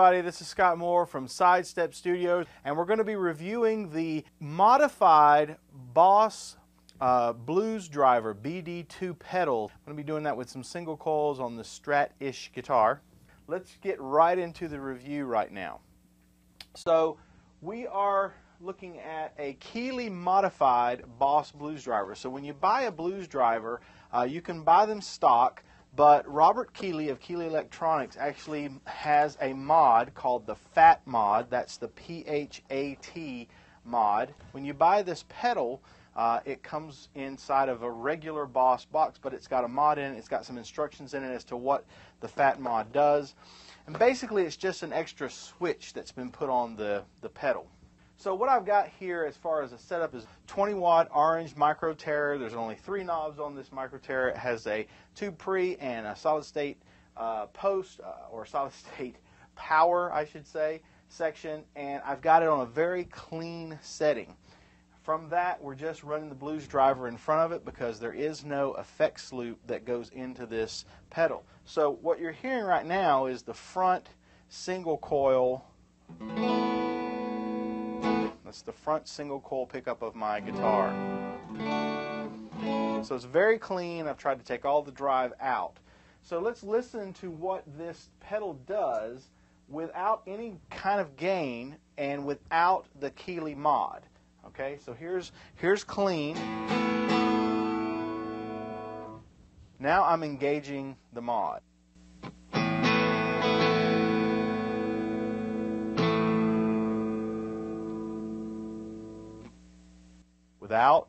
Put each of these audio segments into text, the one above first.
everybody, this is Scott Moore from Sidestep Studios, and we're going to be reviewing the modified Boss Blues Driver BD-2 pedal. I'm going to be doing that with some single coils on the Strat-ish guitar. Let's get right into the review right now. So we are looking at a Keeley modified Boss Blues Driver. So when you buy a Blues Driver, you can buy them stock, but Robert Keeley of Keeley Electronics actually has a mod called the PHAT mod. That's the PHAT mod. When you buy this pedal, it comes inside of a regular Boss box, but it's got a mod in it. It's got some instructions in it as to what the PHAT mod does. And basically it's just an extra switch that's been put on the pedal. So what I've got here as far as a setup is 20-watt orange micro tare. There's only 3 knobs on this micro tare. It has a tube pre and a solid state post or solid state power, I should say, section, and I've got it on a very clean setting. From that, we're just running the Blues Driver in front of it because there is no effects loop that goes into this pedal. So what you're hearing right now is the front single coil. That's the front single coil pickup of my guitar. So it's very clean. I've tried to take all the drive out. So let's listen to what this pedal does without any kind of gain and without the Keeley mod. Okay, so here's clean. Now I'm engaging the mod. Without,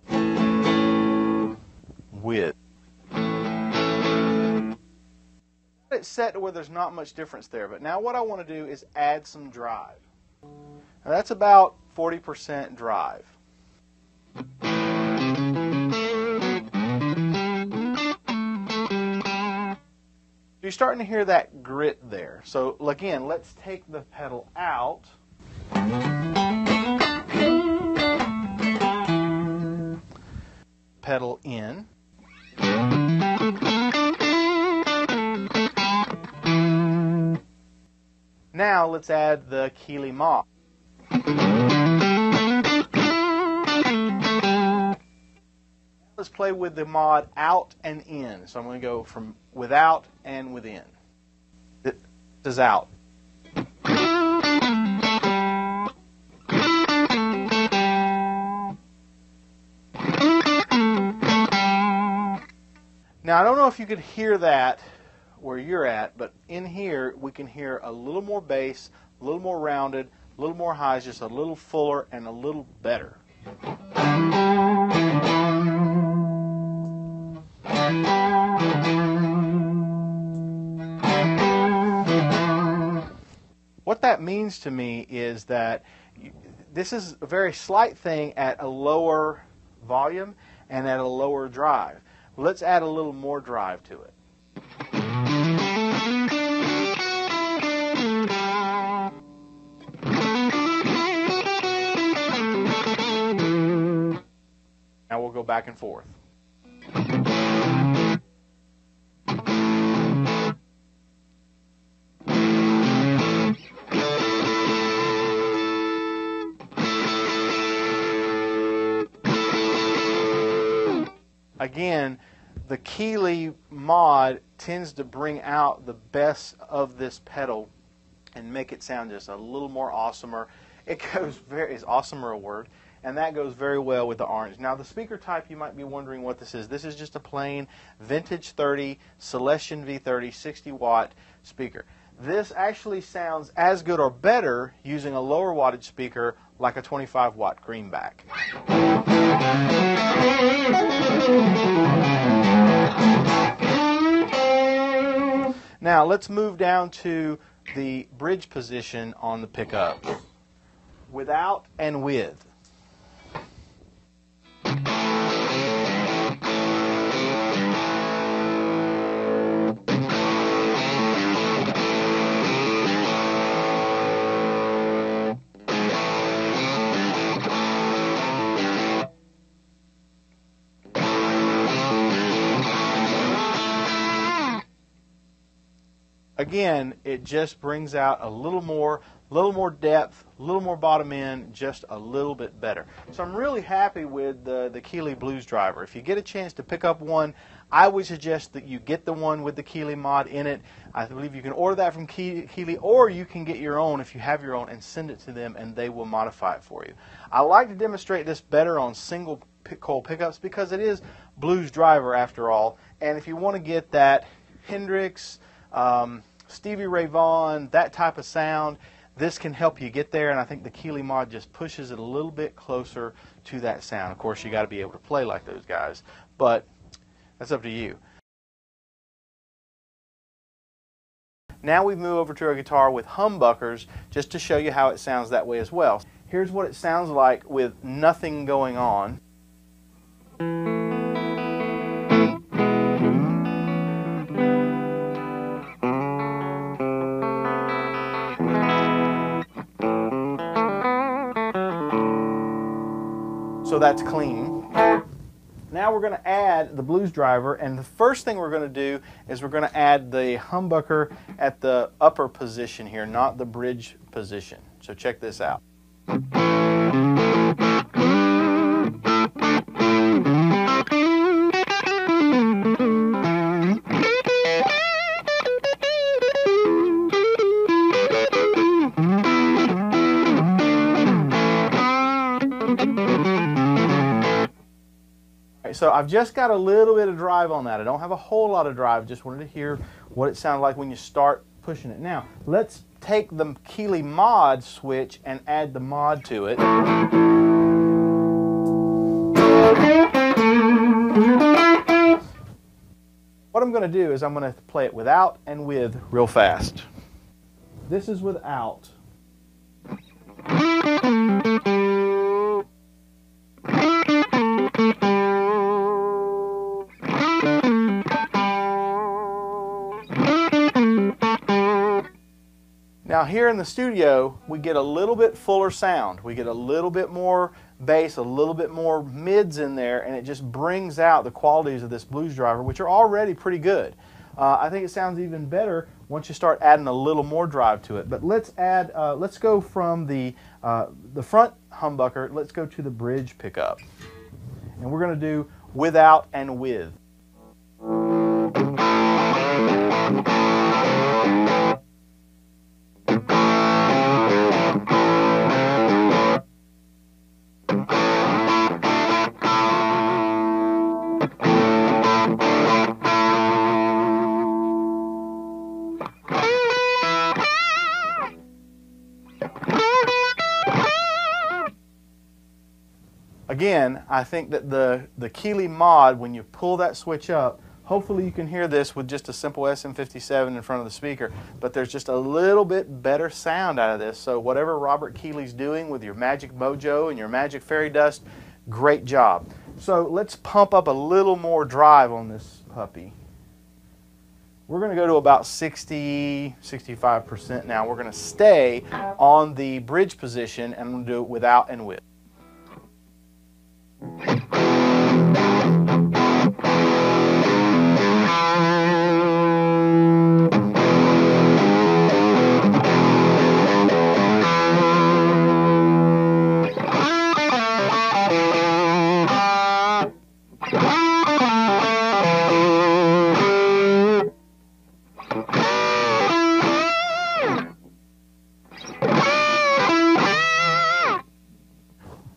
with. It's set to where there's not much difference there, but now what I want to do is add some drive. Now that's about 40% drive. You're starting to hear that grit there. So again, let's take the pedal out. Pedal in. Now let's add the Keeley mod. Let's play with the mod out and in. So I'm going to go from without and within. This is out. Now, I don't know if you could hear that where you're at, but in here we can hear a little more bass, a little more rounded, a little more highs, just a little fuller and a little better. What that means to me is that this is a very slight thing at a lower volume and at a lower drive. Let's add a little more drive to it. Now we'll go back and forth. Again, the Keeley mod tends to bring out the best of this pedal and make it sound just a little more awesomer. It goes is awesomer a word? And that goes very well with the orange. Now the speaker type, you might be wondering what this is. This is just a plain Vintage 30 Celestion V30 60-watt speaker. This actually sounds as good or better using a lower wattage speaker like a 25-watt greenback. Now let's move down to the bridge position on the pickup. Without and with. Again, it just brings out a little more depth, a little more bottom end, just a little bit better. So I'm really happy with the Keeley Blues driver. If you get a chance to pick up one, I would suggest that you get the one with the Keeley mod in it. I believe you can order that from Keeley, or you can get your own if you have your own and send it to them and they will modify it for you. I like to demonstrate this better on single coil pickups because it is blues driver after all. And if you want to get that Hendrix, Stevie Ray Vaughan, that type of sound, this can help you get there, and I think the Keeley mod just pushes it a little bit closer to that sound. Of course, you got to be able to play like those guys, but that's up to you. Now we move over to a guitar with humbuckers just to show you how it sounds that way as well. Here's what it sounds like with nothing going on. So that's clean. Now we're going to add the blues driver, and the first thing we're going to do is we're going to add the humbucker at the upper position here, not the bridge position. So check this out. So I've just got a little bit of drive on that. I don't have a whole lot of drive. Just wanted to hear what it sounded like when you start pushing it. Now, let's take the Keeley mod switch and add the mod to it. What I'm going to do is I'm going to play it without and with real fast. This is without. Now here in the studio, we get a little bit fuller sound. We get a little bit more bass, a little bit more mids in there, and it just brings out the qualities of this blues driver, which are already pretty good. I think it sounds even better once you start adding a little more drive to it. But let's add, let's go from the front humbucker, let's go to the bridge pickup. And we're going to do without and with. Again, I think that the Keeley mod, when you pull that switch up, hopefully you can hear this with just a simple SM57 in front of the speaker, but there's just a little bit better sound out of this. So whatever Robert Keeley's doing with your Magic Mojo and your Magic Fairy Dust, great job. So let's pump up a little more drive on this puppy. We're going to go to about 60–65% now. We're going to stay on the bridge position and I'm going to do it without and with.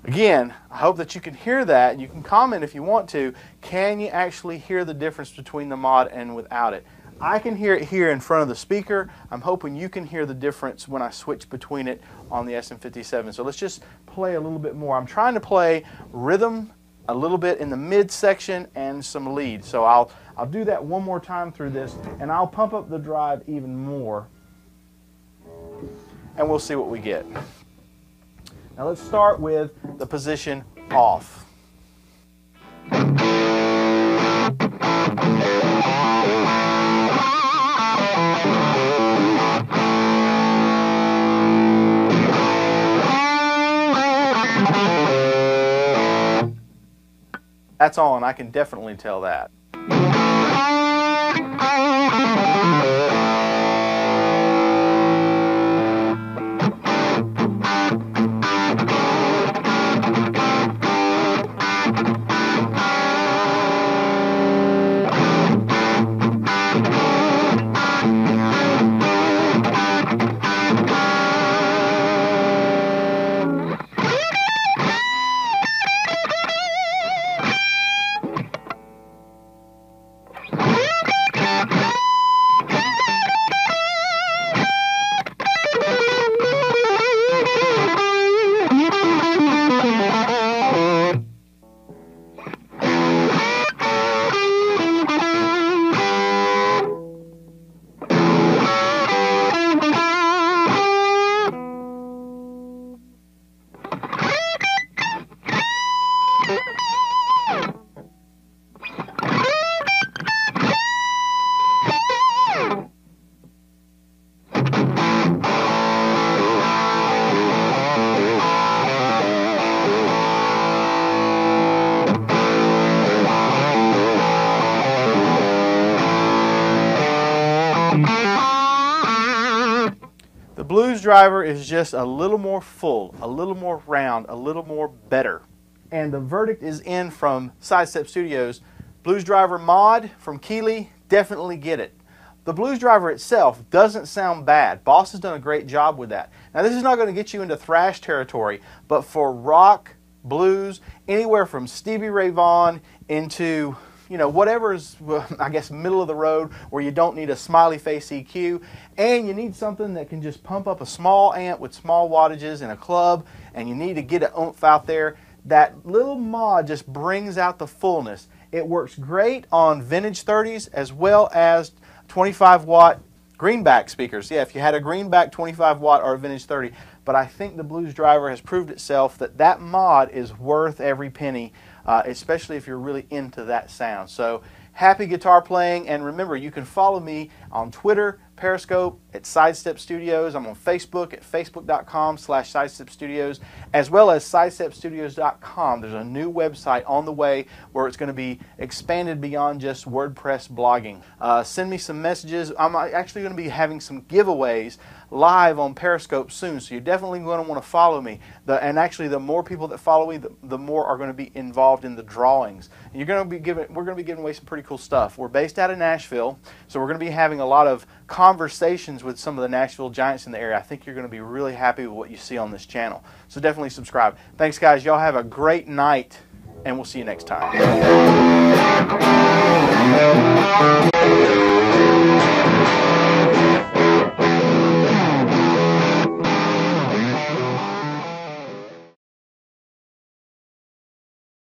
Again, I hope that you can hear that. You can comment if you want to. Can you actually hear the difference between the mod and without it? I can hear it here in front of the speaker. I'm hoping you can hear the difference when I switch between it on the SM57. So let's just play a little bit more. I'm trying to play rhythm a little bit in the mid section and some lead. So I'll do that one more time through this and I'll pump up the drive even more and we'll see what we get. Now let's start with the position off. That's on, I can definitely tell that. driver is just a little more full, a little more round, a little more better. And the verdict is in from Sidestep Studios. Blues driver mod from Keeley, definitely get it. The blues driver itself doesn't sound bad. Boss has done a great job with that. Now this is not going to get you into thrash territory, but for rock, blues, anywhere from Stevie Ray Vaughan into, you know, whatever is, I guess, middle of the road where you don't need a smiley face EQ and you need something that can just pump up a small amp with small wattages in a club and you need to get an oomph out there, that little mod just brings out the fullness. It works great on vintage 30s as well as 25 watt greenback speakers. Yeah, if you had a greenback 25 watt or a vintage 30. But I think the blues driver has proved itself that that mod is worth every penny, especially if you're really into that sound. So happy guitar playing, and remember, you can follow me on Twitter, Periscope at Sidestep Studios. I'm on Facebook at facebook.com/Sidestep Studios, as well as sidestepstudios.com. There's a new website on the way where it's going to be expanded beyond just WordPress blogging. Send me some messages. I'm actually going to be having some giveaways live on Periscope soon, so you're definitely going to want to follow me. And actually, the more people that follow me, the more are going to be involved in the drawings. And we're going to be giving away some pretty cool stuff. We're based out of Nashville, so we're going to be having a lot of conversations with some of the Nashville giants in the area. I think you're going to be really happy with what you see on this channel. So definitely subscribe. Thanks, guys. Y'all have a great night, and we'll see you next time.